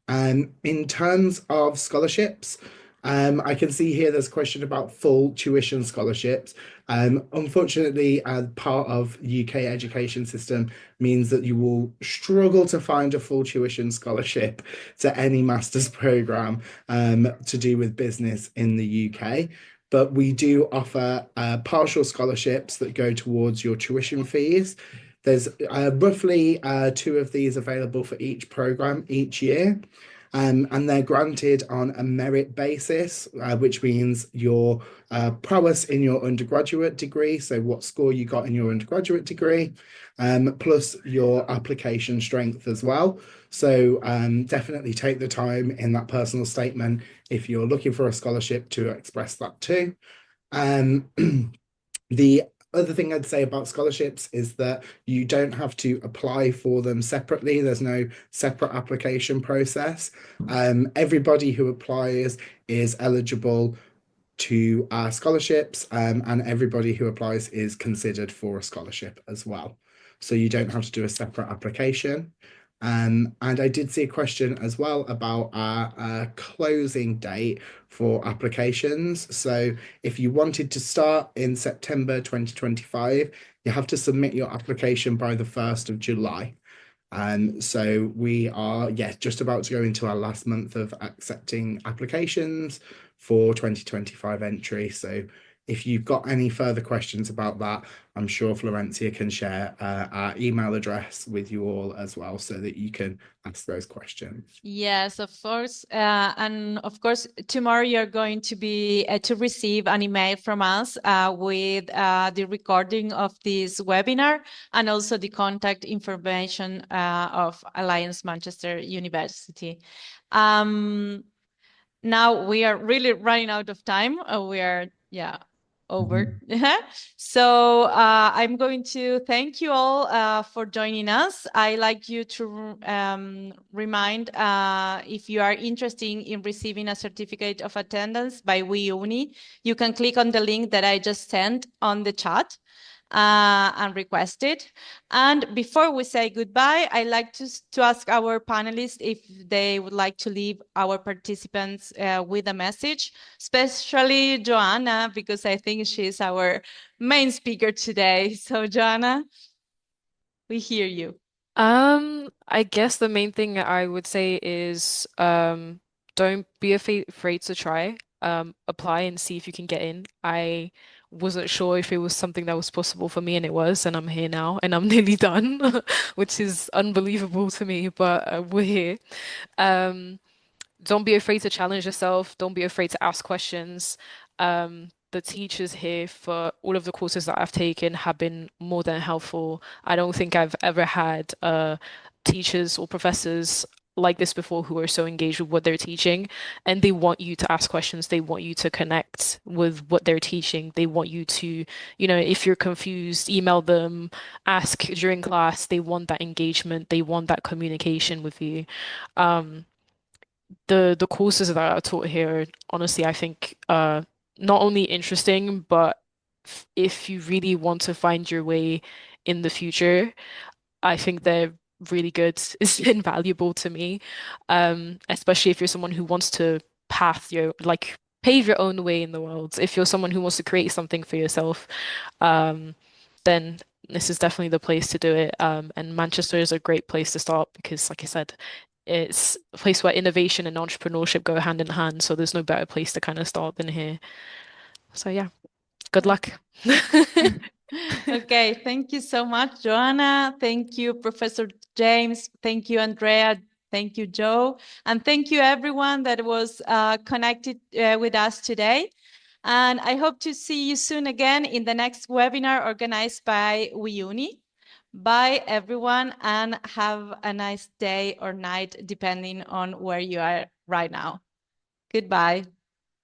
B: In terms of scholarships, I can see here there's a question about full tuition scholarships. Unfortunately, part of UK education system means that you will struggle to find a full tuition scholarship to any master's program to do with business in the UK. But we do offer partial scholarships that go towards your tuition fees. There's roughly 2 of these available for each program each year. And they're granted on a merit basis, which means your prowess in your undergraduate degree, so what score you got in your undergraduate degree, plus your application strength as well. So definitely take the time in that personal statement if you're looking for a scholarship to express that too. The other thing I'd say about scholarships is that you don't have to apply for them separately. There's no separate application process. Everybody who applies is eligible to scholarships, and everybody who applies is considered for a scholarship as well. So you don't have to do a separate application. And I did see a question as well about our closing date for applications. So if you wanted to start in September 2025, you have to submit your application by the 1st of July. So we are, just about to go into our last month of accepting applications for 2025 entry. So if you've got any further questions about that, I'm sure Florencia can share our email address with you all as well so that you can ask those questions.
A: Yes, of course. And of course, tomorrow you're going to be to receive an email from us with the recording of this webinar and also the contact information of Alliance Manchester University. Now we are really running out of time. We are, over. So I'm going to thank you all for joining us. I like you to remind if you are interested in receiving a certificate of attendance by WeUni, you can click on the link that I just sent on the chat and request it. And before we say goodbye, I'd like to ask our panelists if they would like to leave our participants with a message, especially Joanna, because I think she's our main speaker today. So Joanna, we hear you.
D: I guess the main thing I would say is don't be afraid to try. Apply and see if you can get in. I wasn't sure if it was something that was possible for me, and it was, and I'm here now, and I'm nearly done, which is unbelievable to me, but we're here. Don't be afraid to challenge yourself. Don't be afraid to ask questions. The teachers here for all of the courses that I've taken have been more than helpful. I don't think I've ever had teachers or professors like this before who are so engaged with what they're teaching, and they want you to ask questions. They want you to connect with what they're teaching. They want you to, if you're confused, email them, ask during class. They want that engagement. They want that communication with you. The courses that are taught here, honestly, I think not only interesting, but if you really want to find your way in the future, I think they're really good. It's invaluable to me, especially if you're someone who wants to pave your own way in the world. If you're someone who wants to create something for yourself, then this is definitely the place to do it. And Manchester is a great place to start because, like I said, it's a place where innovation and entrepreneurship go hand in hand. So there's no better place to kind of start than here. So yeah, good luck.
A: Okay, thank you so much, Joanna. Thank you, Professor James. Thank you, Andrea, Thank you, Joe. And thank you, everyone that was connected with us today. And I hope to see you soon again in the next webinar organized by WeUni. Bye, everyone, and have a nice day or night, depending on where you are right now. Goodbye.